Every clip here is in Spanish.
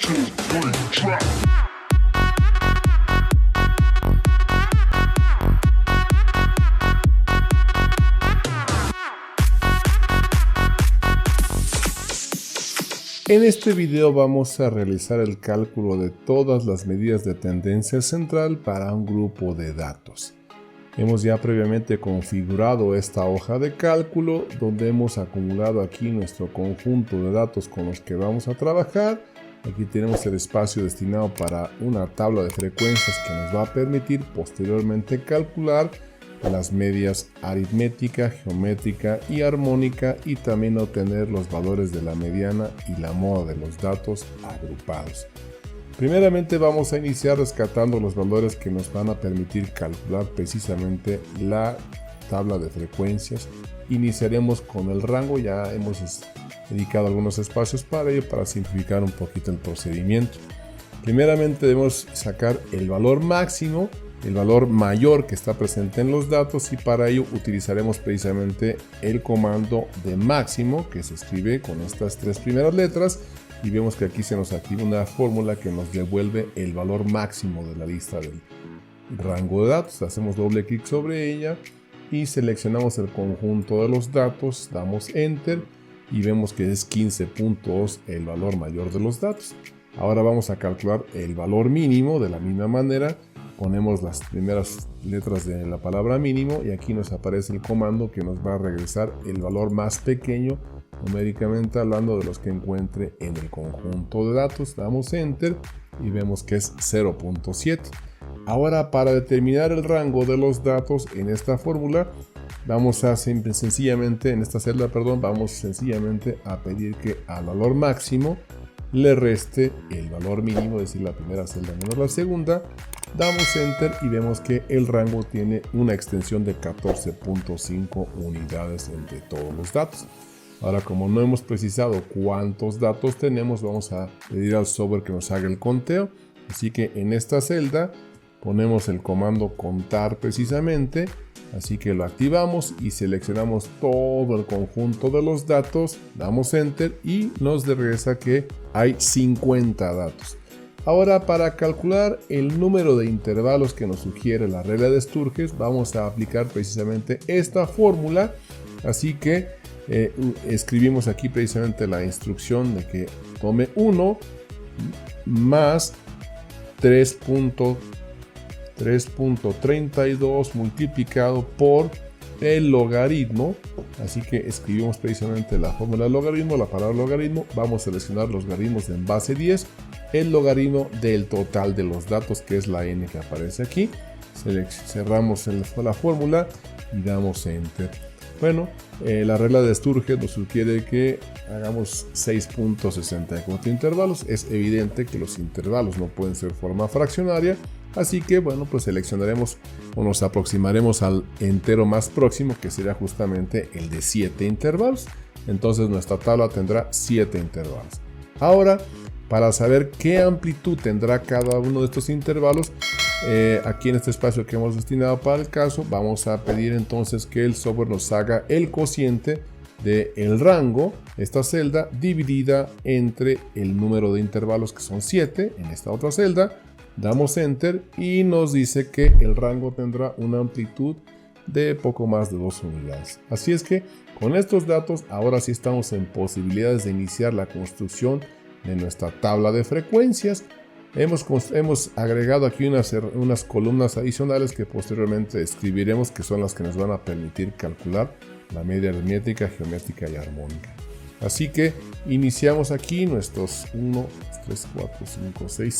En este video vamos a realizar el cálculo de todas las medidas de tendencia central para un grupo de datos. Hemos ya previamente configurado esta hoja de cálculo donde hemos acumulado aquí nuestro conjunto de datos con los que vamos a trabajar. Aquí tenemos el espacio destinado para una tabla de frecuencias que nos va a permitir posteriormente calcular las medias aritmética, geométrica y armónica, y también obtener los valores de la mediana y la moda de los datos agrupados. Primeramente vamos a iniciar rescatando los valores que nos van a permitir calcular precisamente la tabla de frecuencias. Iniciaremos con el rango, ya hemos dedicado algunos espacios para ello, para simplificar un poquito el procedimiento. Primeramente debemos sacar el valor máximo, el valor mayor que está presente en los datos, y para ello utilizaremos precisamente el comando de máximo, que se escribe con estas tres primeras letras, y vemos que aquí se nos activa una fórmula que nos devuelve el valor máximo de la lista del rango de datos. Hacemos doble clic sobre ella y seleccionamos el conjunto de los datos, damos enter y vemos que es 15.2 el valor mayor de los datos. Ahora vamos a calcular el valor mínimo. De la misma manera ponemos las primeras letras de la palabra mínimo y aquí nos aparece el comando que nos va a regresar el valor más pequeño, numéricamente hablando, de los que encuentre en el conjunto de datos. Damos enter y vemos que es 0.7. Ahora, para determinar el rango de los datos en esta fórmula, vamos a sencillamente, en esta celda, vamos sencillamente a pedir que al valor máximo le reste el valor mínimo, es decir, la primera celda menos la segunda. Damos enter y vemos que el rango tiene una extensión de 14.5 unidades entre todos los datos. Ahora, como no hemos precisado cuántos datos tenemos, vamos a pedir al software que nos haga el conteo. Así que en esta celda ponemos el comando contar precisamente. Así que lo activamos y seleccionamos todo el conjunto de los datos. Damos enter y nos regresa que hay 50 datos. Ahora, para calcular el número de intervalos que nos sugiere la regla de Sturges, vamos a aplicar precisamente esta fórmula. Así que escribimos aquí precisamente la instrucción de que tome 1 más 3.32 multiplicado por el logaritmo. Así que escribimos precisamente la fórmula del logaritmo, la palabra logaritmo. Vamos a seleccionar los logaritmos en base 10, el logaritmo del total de los datos, que es la n que aparece aquí. Cerramos la fórmula y damos enter. Bueno, la regla de Sturges nos sugiere que hagamos 6.64 intervalos. Es evidente que los intervalos no pueden ser forma fraccionaria, así que bueno, pues seleccionaremos o nos aproximaremos al entero más próximo, que sería justamente el de 7 intervalos. Entonces nuestra tabla tendrá 7 intervalos. Ahora, para saber qué amplitud tendrá cada uno de estos intervalos, aquí en este espacio que hemos destinado para el caso, vamos a pedir entonces que el software nos haga el cociente del rango, esta celda, dividida entre el número de intervalos, que son 7, en esta otra celda. Damos enter y nos dice que el rango tendrá una amplitud de poco más de 2 unidades. Así es que con estos datos ahora sí estamos en posibilidades de iniciar la construcción de nuestra tabla de frecuencias. Hemos agregado aquí unas columnas adicionales que posteriormente escribiremos, que son las que nos van a permitir calcular la media aritmética, geométrica y armónica. Así que iniciamos aquí nuestros 1, 3, 4, 5, 6,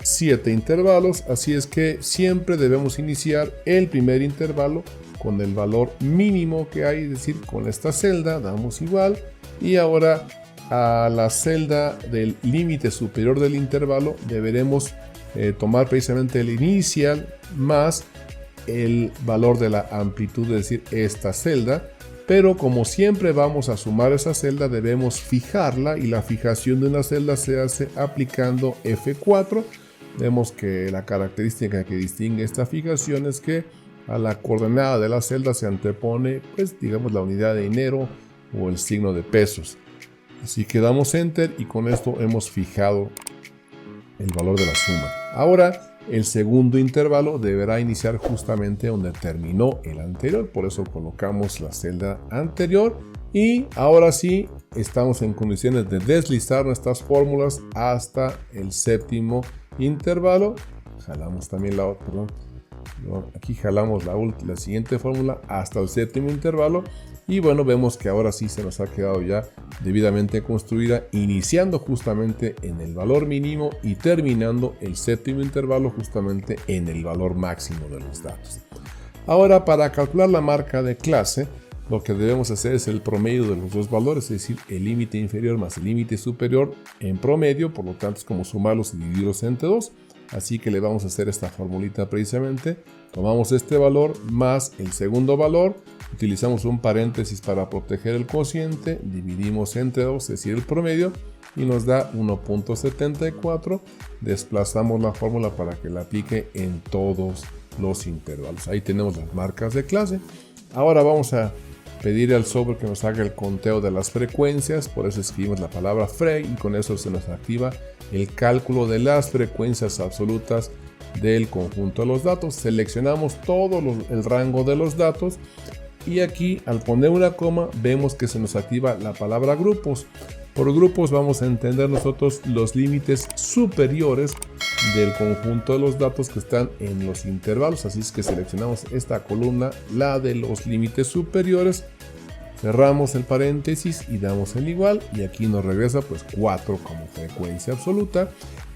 7 intervalos. Así es que siempre debemos iniciar el primer intervalo con el valor mínimo que hay, es decir, con esta celda. Damos igual y ahora a la celda del límite superior del intervalo deberemos tomar precisamente el inicial más el valor de la amplitud, es decir, esta celda. Pero como siempre vamos a sumar esa celda, debemos fijarla, y la fijación de una celda se hace aplicando F4. Vemos que la característica que distingue esta fijación es que a la coordenada de la celda se antepone, pues digamos, la unidad de dinero o el signo de pesos. Así que damos Enter y con esto hemos fijado el valor de la suma. Ahora el segundo intervalo deberá iniciar justamente donde terminó el anterior, por eso colocamos la celda anterior y ahora sí estamos en condiciones de deslizar nuestras fórmulas hasta el séptimo intervalo. Jalamos también la otra, perdón. Aquí jalamos la siguiente fórmula hasta el séptimo intervalo y bueno, vemos que ahora sí se nos ha quedado ya debidamente construida, iniciando justamente en el valor mínimo y terminando el séptimo intervalo justamente en el valor máximo de los datos. Ahora, para calcular la marca de clase, lo que debemos hacer es el promedio de los dos valores, es decir, el límite inferior más el límite superior en promedio, por lo tanto es como sumarlos y dividirlos entre 2. Así que le vamos a hacer esta formulita precisamente. Tomamos este valor más el segundo valor, utilizamos un paréntesis para proteger el cociente, dividimos entre 2, es decir, el promedio, y nos da 1.74. Desplazamos la fórmula para que la aplique en todos los intervalos. Ahí tenemos las marcas de clase. Ahora vamos a pedir al software que nos haga el conteo de las frecuencias, por eso escribimos la palabra fre y con eso se nos activa el cálculo de las frecuencias absolutas del conjunto de los datos. Seleccionamos todo el rango de los datos y aquí al poner una coma vemos que se nos activa la palabra grupos. Por grupos vamos a entender nosotros los límites superiores del conjunto de los datos que están en los intervalos, así es que seleccionamos esta columna, la de los límites superiores, cerramos el paréntesis y damos el igual y aquí nos regresa pues 4 como frecuencia absoluta.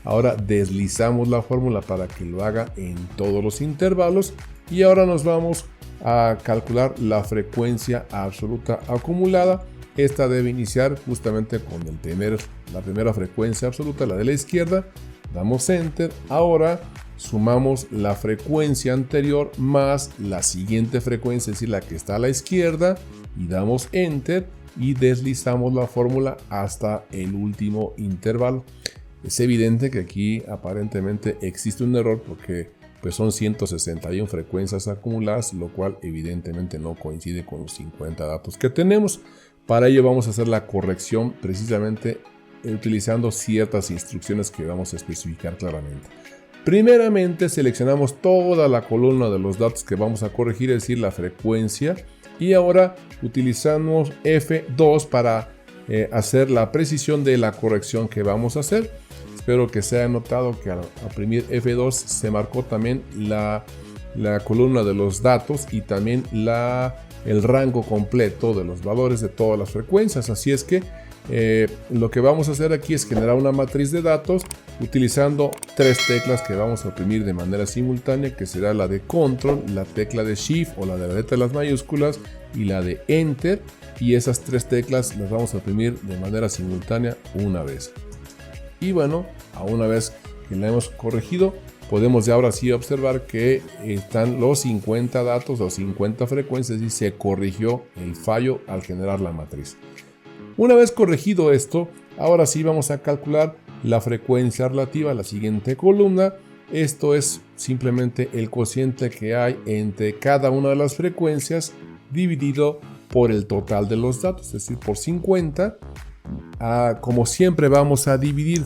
Ahora deslizamos la fórmula para que lo haga en todos los intervalos y ahora nos vamos a calcular la frecuencia absoluta acumulada. Esta debe iniciar justamente con la primera frecuencia absoluta, la de la izquierda. Damos Enter. Ahora sumamos la frecuencia anterior más la siguiente frecuencia, es decir, la que está a la izquierda, y damos Enter y deslizamos la fórmula hasta el último intervalo. Es evidente que aquí aparentemente existe un error porque pues son 161 frecuencias acumuladas, lo cual evidentemente no coincide con los 50 datos que tenemos. Para ello vamos a hacer la corrección precisamente utilizando ciertas instrucciones que vamos a especificar claramente. Primeramente seleccionamos toda la columna de los datos que vamos a corregir, es decir, la frecuencia, y ahora utilizamos F2 para hacer la precisión de la corrección que vamos a hacer. Espero que se haya notado que al oprimir F2 se marcó también la columna de los datos y también el rango completo de los valores de todas las frecuencias. Así es que lo que vamos a hacer aquí es generar una matriz de datos utilizando tres teclas que vamos a oprimir de manera simultánea, que será la de Control, la tecla de Shift o la de la letra de las mayúsculas y la de Enter, y esas tres teclas las vamos a oprimir de manera simultánea una vez. Y bueno, a una vez que la hemos corregido, podemos ya ahora sí observar que están los 50 datos o 50 frecuencias y se corrigió el fallo al generar la matriz. Una vez corregido esto, ahora sí vamos a calcular la frecuencia relativa a la siguiente columna. Esto es simplemente el cociente que hay entre cada una de las frecuencias dividido por el total de los datos, es decir, por 50. Como siempre vamos a dividir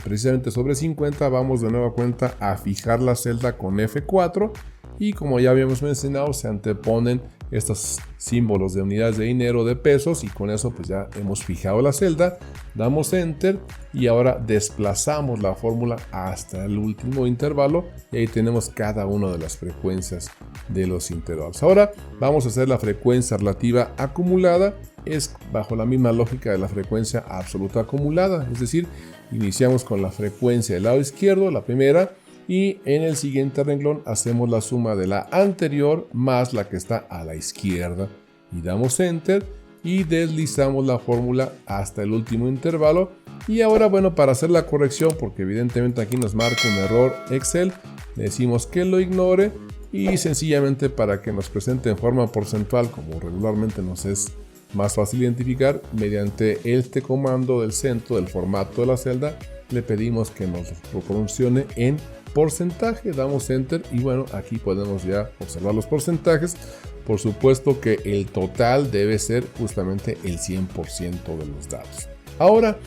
precisamente sobre 50, vamos de nueva cuenta a fijar la celda con F4 y como ya habíamos mencionado se anteponen estos símbolos de unidades de dinero, de pesos, y con eso pues ya hemos fijado la celda, damos Enter y ahora desplazamos la fórmula hasta el último intervalo y ahí tenemos cada una de las frecuencias de los intervalos. Ahora vamos a hacer la frecuencia relativa acumulada, es bajo la misma lógica de la frecuencia absoluta acumulada, es decir, iniciamos con la frecuencia del lado izquierdo, la primera, y en el siguiente renglón hacemos la suma de la anterior más la que está a la izquierda y damos Enter y deslizamos la fórmula hasta el último intervalo. Y ahora, bueno, para hacer la corrección, porque evidentemente aquí nos marca un error Excel, le decimos que lo ignore y sencillamente para que nos presente en forma porcentual, como regularmente nos es más fácil identificar, mediante este comando del centro del formato de la celda le pedimos que nos proporcione en porcentaje, damos Enter y bueno, aquí podemos ya observar los porcentajes. Por supuesto que el total debe ser justamente el 100% de los datos. Ahora,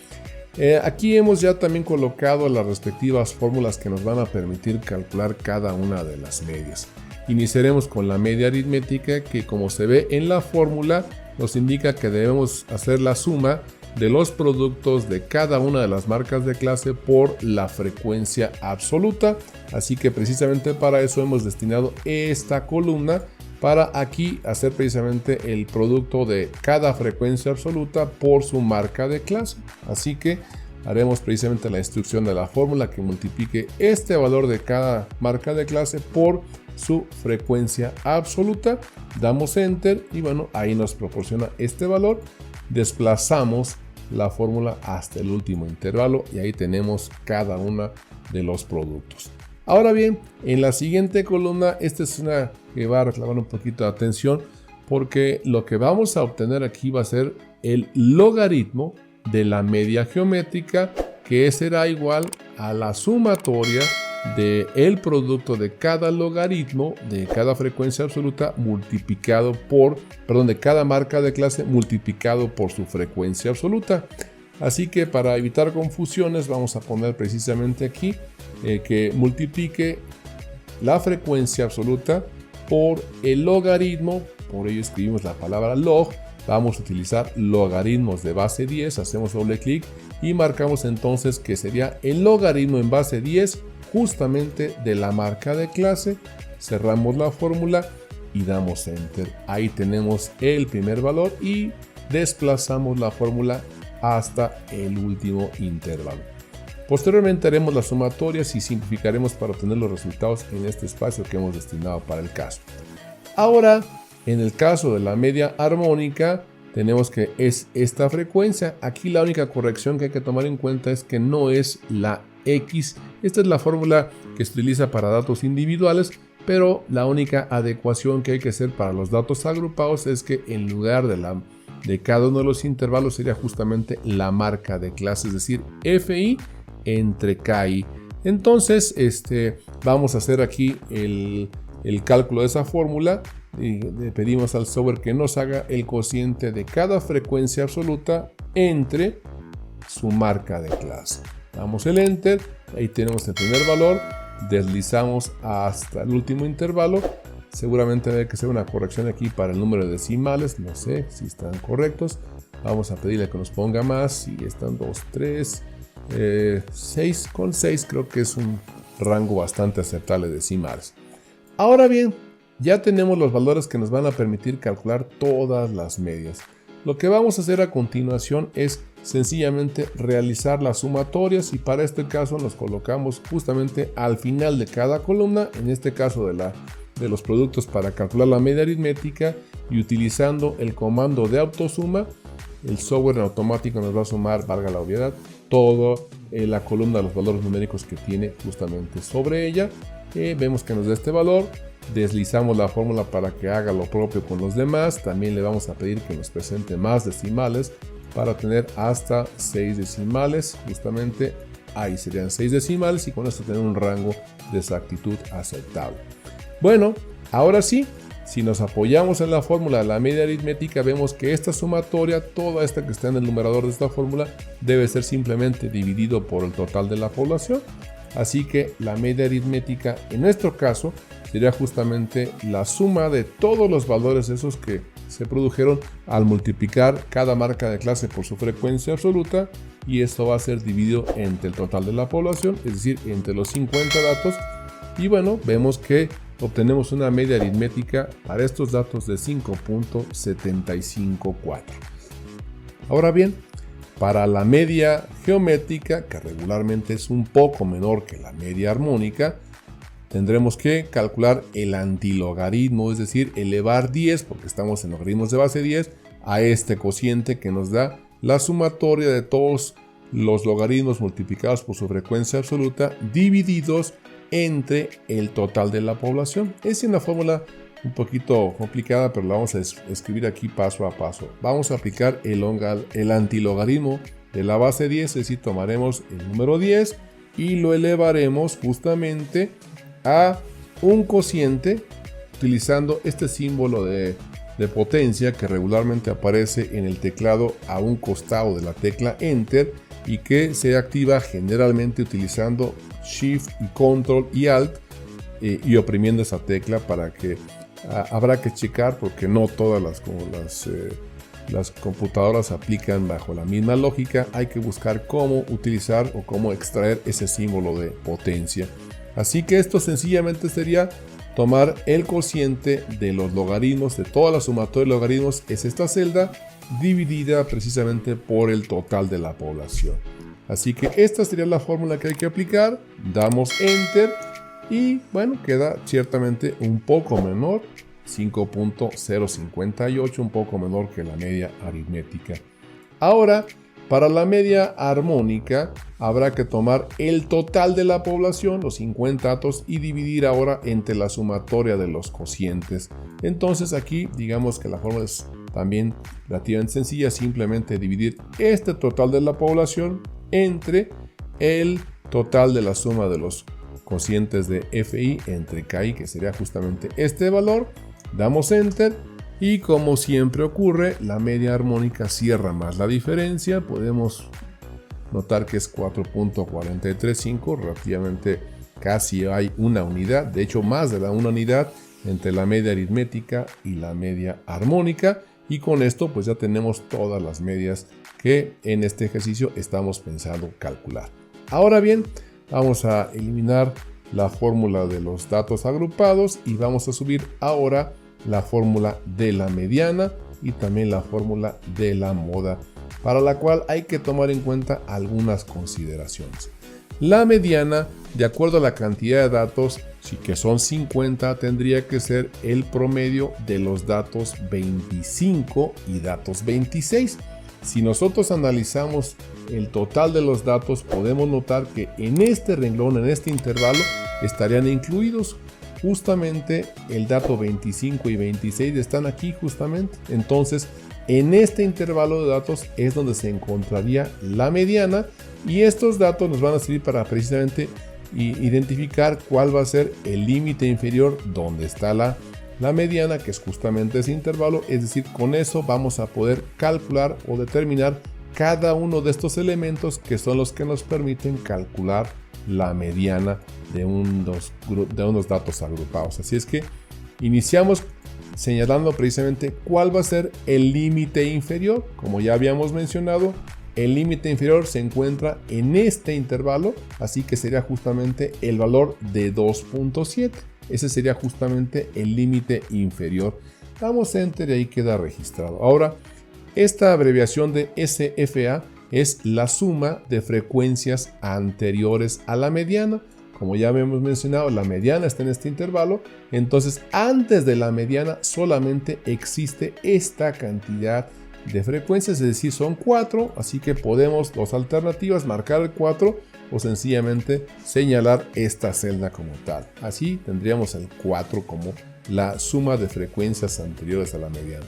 aquí hemos ya también colocado las respectivas fórmulas que nos van a permitir calcular cada una de las medias. Iniciaremos con la media aritmética, que como se ve en la fórmula nos indica que debemos hacer la suma de los productos de cada una de las marcas de clase por la frecuencia absoluta. Así que precisamente para eso hemos destinado esta columna, para aquí hacer precisamente el producto de cada frecuencia absoluta por su marca de clase. Así que haremos precisamente la instrucción de la fórmula que multiplique este valor de cada marca de clase por su frecuencia absoluta. Damos enter y bueno, ahí nos proporciona este valor. Desplazamos la fórmula hasta el último intervalo y ahí tenemos cada uno de los productos. Ahora bien, en la siguiente columna, esta es una que va a reclamar un poquito de atención, porque lo que vamos a obtener aquí va a ser el logaritmo de la media geométrica, que será igual a la sumatoria del producto de cada logaritmo de cada frecuencia absoluta multiplicado por, de cada marca de clase multiplicado por su frecuencia absoluta. Así que para evitar confusiones vamos a poner precisamente aquí que multiplique la frecuencia absoluta por el logaritmo. Por ello escribimos la palabra log. Vamos a utilizar logaritmos de base 10, hacemos doble clic y marcamos entonces que sería el logaritmo en base 10 justamente de la marca de clase. Cerramos la fórmula y damos enter. Ahí tenemos el primer valor y desplazamos la fórmula hasta el último intervalo. Posteriormente haremos las sumatorias y simplificaremos para obtener los resultados en este espacio que hemos destinado para el caso. Ahora, en el caso de la media armónica, tenemos que es esta frecuencia. Aquí la única corrección que hay que tomar en cuenta es que no es la X. Esta es la fórmula que se utiliza para datos individuales, pero la única adecuación que hay que hacer para los datos agrupados es que en lugar de cada uno de los intervalos sería justamente la marca de clase, es decir, FI entre KI. Entonces, vamos a hacer aquí el cálculo de esa fórmula y le pedimos al software que nos haga el cociente de cada frecuencia absoluta entre su marca de clase. Damos el enter, ahí tenemos el primer valor, deslizamos hasta el último intervalo. Seguramente debe que hacer una corrección aquí para el número de decimales, no sé si están correctos. Vamos a pedirle que nos ponga más, si están 2, 3, 6, con 6 creo que es un rango bastante aceptable de decimales. Ahora bien, ya tenemos los valores que nos van a permitir calcular todas las medias. Lo que vamos a hacer a continuación es sencillamente realizar las sumatorias y para este caso nos colocamos justamente al final de cada columna, en este caso de los productos para calcular la media aritmética, y utilizando el comando de autosuma, el software en automático nos va a sumar, valga la obviedad, toda la columna de los valores numéricos que tiene justamente sobre ella. Vemos que nos da este valor. Deslizamos la fórmula para que haga lo propio con los demás. También le vamos a pedir que nos presente más decimales para tener hasta 6 decimales. Justamente ahí serían 6 decimales y con esto tener un rango de exactitud aceptable. Bueno, ahora sí, si nos apoyamos en la fórmula de la media aritmética, vemos que esta sumatoria, toda esta que está en el numerador de esta fórmula, debe ser simplemente dividido por el total de la población. Así que la media aritmética en nuestro caso sería justamente la suma de todos los valores esos que se produjeron al multiplicar cada marca de clase por su frecuencia absoluta, y esto va a ser dividido entre el total de la población, es decir, entre los 50 datos. Y bueno, vemos que obtenemos una media aritmética para estos datos de 5.754. Ahora bien, para la media geométrica, que regularmente es un poco menor que la media armónica, tendremos que calcular el antilogaritmo, es decir, elevar 10, porque estamos en logaritmos de base 10, a este cociente que nos da la sumatoria de todos los logaritmos multiplicados por su frecuencia absoluta divididos entre el total de la población. Es una fórmula un poquito complicada, pero la vamos a escribir aquí paso a paso. Vamos a aplicar el antilogaritmo de la base 10, es decir, tomaremos el número 10 y lo elevaremos justamente a un cociente utilizando este símbolo de de potencia que regularmente aparece en el teclado a un costado de la tecla Enter y que se activa generalmente utilizando Shift y Control y Alt y oprimiendo esa tecla para que habrá que checar porque no todas las computadoras aplican bajo la misma lógica. Hay que buscar cómo utilizar o cómo extraer ese símbolo de potencia. Así que esto sencillamente sería tomar el cociente de los logaritmos, de toda la sumatoria de logaritmos, es esta celda dividida precisamente por el total de la población. Así que esta sería la fórmula que hay que aplicar. Damos Enter y bueno, queda ciertamente un poco menor, 5.058, un poco menor que la media aritmética. Ahora, para la media armónica habrá que tomar el total de la población, los 50 datos, y dividir ahora entre la sumatoria de los cocientes. Entonces aquí digamos que la fórmula es también relativamente sencilla, simplemente dividir este total de la población entre el total de la suma de los cocientes de FI entre KI, que sería justamente este valor. Damos Enter y como siempre ocurre, la media armónica cierra más la diferencia. Podemos notar que es 4.435, relativamente casi hay una unidad, de hecho más de una unidad entre la media aritmética y la media armónica, y con esto pues ya tenemos todas las medias que en este ejercicio estamos pensando calcular. Ahora bien, vamos a eliminar la fórmula de los datos agrupados y vamos a subir ahora la fórmula de la mediana y también la fórmula de la moda, para la cual hay que tomar en cuenta algunas consideraciones. La mediana, de acuerdo a la cantidad de datos, si que son 50, tendría que ser el promedio de los datos 25 y datos 26. Si nosotros analizamos el total de los datos, podemos notar que en este renglón, en este intervalo, estarían incluidos justamente el dato 25 y 26 están aquí justamente. Entonces, en este intervalo de datos es donde se encontraría la mediana y estos datos nos van a servir para precisamente identificar cuál va a ser el límite inferior donde está la mediana, que es justamente ese intervalo. Es decir, con eso vamos a poder calcular o determinar cada uno de estos elementos que son los que nos permiten calcular la mediana de unos datos agrupados. Así es que iniciamos señalando precisamente cuál va a ser el límite inferior. Como ya habíamos mencionado, el límite inferior se encuentra en este intervalo, así que sería justamente el valor de 2.7. Ese sería justamente el límite inferior. Damos Enter y ahí queda registrado. Ahora, esta abreviación de SFA es la suma de frecuencias anteriores a la mediana. Como ya habíamos mencionado, la mediana está en este intervalo, entonces antes de la mediana solamente existe esta cantidad de frecuencias, es decir, son 4, así que podemos, las alternativas, marcar el 4 o sencillamente señalar esta celda como tal. Así tendríamos el 4 como la suma de frecuencias anteriores a la mediana.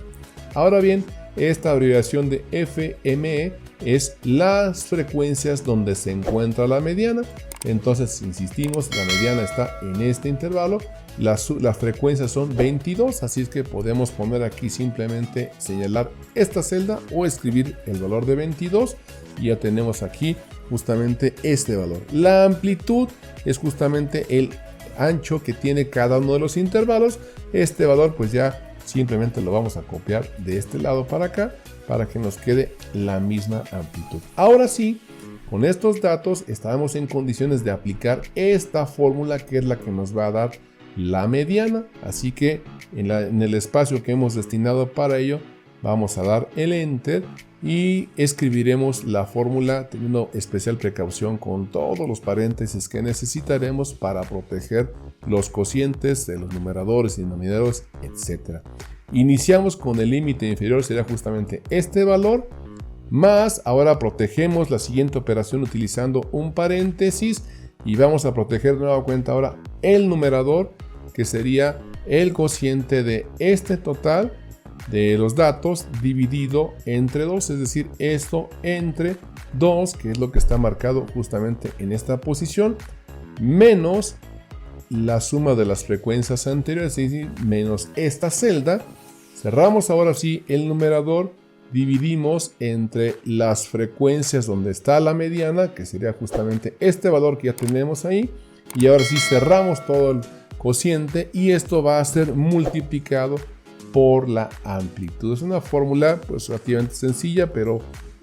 Ahora bien, esta abreviación de FME es las frecuencias donde se encuentra la mediana. Entonces, insistimos, la mediana está en este intervalo. Las frecuencias son 22, así es que podemos poner aquí simplemente señalar esta celda o escribir el valor de 22 y ya tenemos aquí justamente este valor. La amplitud es justamente el ancho que tiene cada uno de los intervalos. Este valor pues ya simplemente lo vamos a copiar de este lado para acá para que nos quede la misma amplitud. Ahora sí, con estos datos estamos en condiciones de aplicar esta fórmula que es la que nos va a dar la mediana. Así que en el espacio que hemos destinado para ello vamos a dar el Enter y escribiremos la fórmula teniendo especial precaución con todos los paréntesis que necesitaremos para proteger los cocientes de los numeradores y denominadores, etc. Iniciamos con el límite inferior, será justamente este valor, más ahora protegemos la siguiente operación utilizando un paréntesis y vamos a proteger de nueva cuenta ahora el numerador, que sería el cociente de este total de los datos dividido entre 2, es decir, esto entre 2, que es lo que está marcado justamente en esta posición, menos la suma de las frecuencias anteriores, es decir, menos esta celda, Cerramos ahora sí el numerador, dividimos entre las frecuencias donde está la mediana, que sería justamente este valor que ya tenemos ahí, y ahora sí cerramos todo el cociente y esto va a ser multiplicado por la amplitud. Es una fórmula pues relativamente sencilla, pero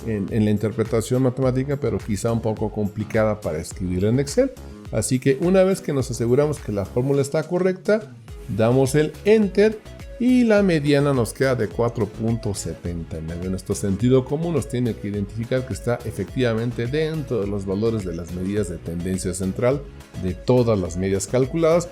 en la interpretación matemática, pero quizá un poco complicada para escribir en Excel. Así que una vez que nos aseguramos que la fórmula está correcta, damos el Enter y la mediana nos queda de 4.79. En nuestro sentido común nos tiene que identificar que está efectivamente dentro de los valores de las medidas de tendencia central de todas las medias calculadas.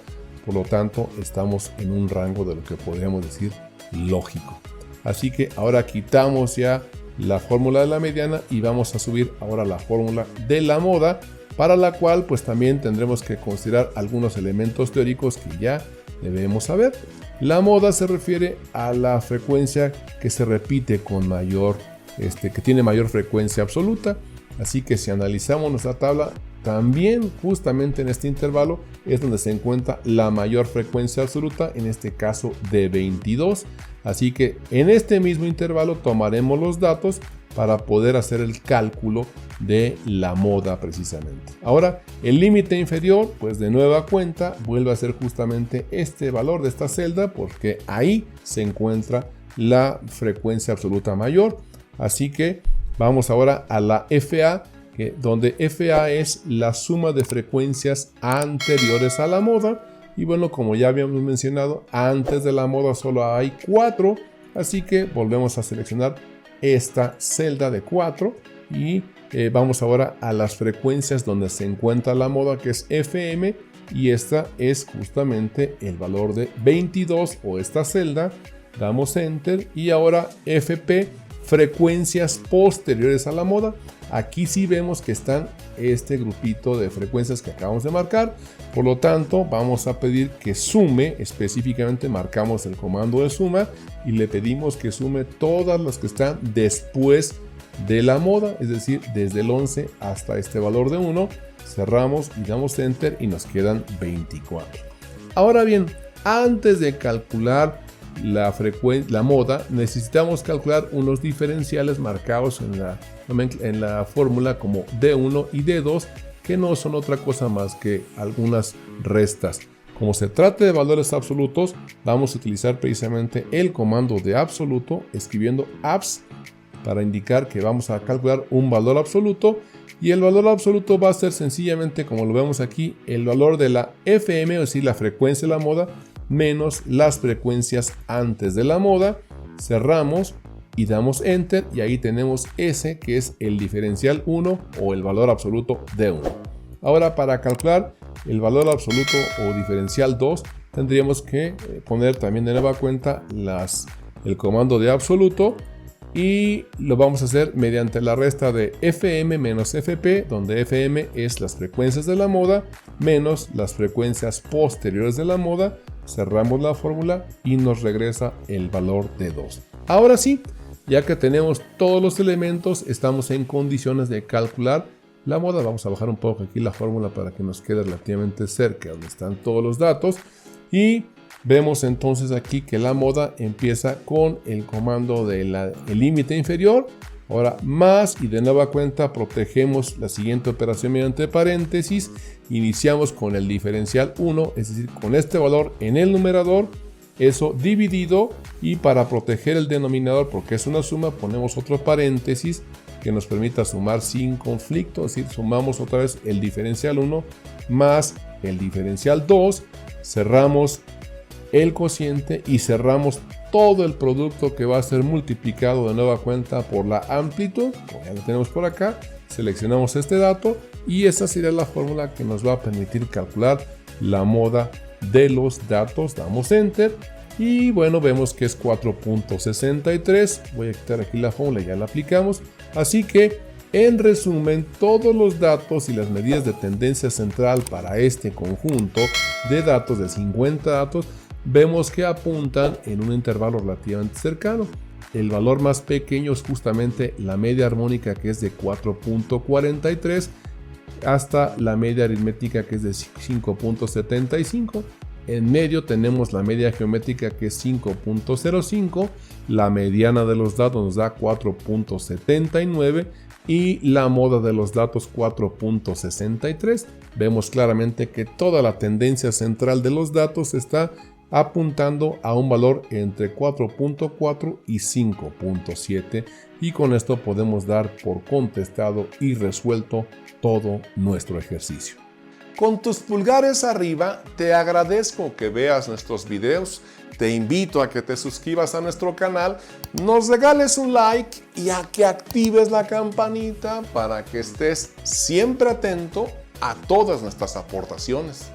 Por lo tanto, estamos en un rango de lo que podríamos decir lógico. Así que ahora quitamos ya la fórmula de la mediana y vamos a subir ahora la fórmula de la moda, para la cual pues también tendremos que considerar algunos elementos teóricos que ya debemos saber. La moda se refiere a la frecuencia que se repite con mayor, que tiene mayor frecuencia absoluta. Así que si analizamos nuestra tabla, también justamente en este intervalo es donde se encuentra la mayor frecuencia absoluta, en este caso de 22. Así que en este mismo intervalo tomaremos los datos para poder hacer el cálculo de la moda precisamente. Ahora, el límite inferior, pues de nueva cuenta, vuelve a ser justamente este valor de esta celda, porque ahí se encuentra la frecuencia absoluta mayor. Así que vamos ahora a la FA, donde FA es la suma de frecuencias anteriores a la moda. Y bueno, como ya habíamos mencionado, antes de la moda solo hay 4, así que volvemos a seleccionar esta celda de 4 y vamos ahora a las frecuencias donde se encuentra la moda, que es FM, y esta es justamente el valor de 22 o esta celda. Damos Enter y ahora FP, frecuencias posteriores a la moda. Aquí sí vemos que están este grupito de frecuencias que acabamos de marcar. Por lo tanto, vamos a pedir que sume, específicamente marcamos el comando de suma y le pedimos que sume todas las que están después de la moda, es decir, desde el 11 hasta este valor de 1. Cerramos y damos Enter y nos quedan 24. Ahora bien, antes de calcular la moda, necesitamos calcular unos diferenciales marcados en la fórmula como D1 y D2, que no son otra cosa más que algunas restas. Como se trata de valores absolutos, vamos a utilizar precisamente el comando de absoluto, escribiendo abs, para indicar que vamos a calcular un valor absoluto, y el valor absoluto va a ser sencillamente, como lo vemos aquí, el valor de la FM, es decir, la frecuencia de la moda, menos las frecuencias antes de la moda. Cerramos y damos Enter y ahí tenemos S, que es el diferencial 1 o el valor absoluto de 1. Ahora, para calcular el valor absoluto o diferencial 2, tendríamos que poner también de nueva cuenta el comando de absoluto, y lo vamos a hacer mediante la resta de FM menos FP, donde FM es las frecuencias de la moda menos las frecuencias posteriores de la moda. Cerramos la fórmula y nos regresa el valor de 2. Ahora sí, ya que tenemos todos los elementos, estamos en condiciones de calcular la moda. Vamos a bajar un poco aquí la fórmula para que nos quede relativamente cerca donde están todos los datos. Y vemos entonces aquí que la moda empieza con el comando del límite inferior. Ahora más, y de nueva cuenta protegemos la siguiente operación mediante paréntesis. Iniciamos con el diferencial 1, es decir, con este valor en el numerador, eso dividido, y para proteger el denominador, porque es una suma, ponemos otro paréntesis que nos permita sumar sin conflicto, es decir, sumamos otra vez el diferencial 1 más el diferencial 2, cerramos el cociente y cerramos todo el producto, que va a ser multiplicado de nueva cuenta por la amplitud, como ya lo tenemos por acá. Seleccionamos este dato y esa sería la fórmula que nos va a permitir calcular la moda de los datos. Damos Enter y bueno, vemos que es 4.63. Voy a quitar aquí la fórmula, ya la aplicamos. Así que en resumen, todos los datos y las medidas de tendencia central para este conjunto de datos, de 50 datos, vemos que apuntan en un intervalo relativamente cercano. El valor más pequeño es justamente la media armónica, que es de 4.43, hasta la media aritmética, que es de 5.75. En medio tenemos la media geométrica que es 5.05, la mediana de los datos nos da 4.79 y la moda de los datos 4.63. Vemos claramente que toda la tendencia central de los datos está apuntando a un valor entre 4.4 y 5.7, y con esto podemos dar por contestado y resuelto todo nuestro ejercicio. Con tus pulgares arriba, te agradezco que veas nuestros videos, te invito a que te suscribas a nuestro canal, nos regales un like y a que actives la campanita para que estés siempre atento a todas nuestras aportaciones.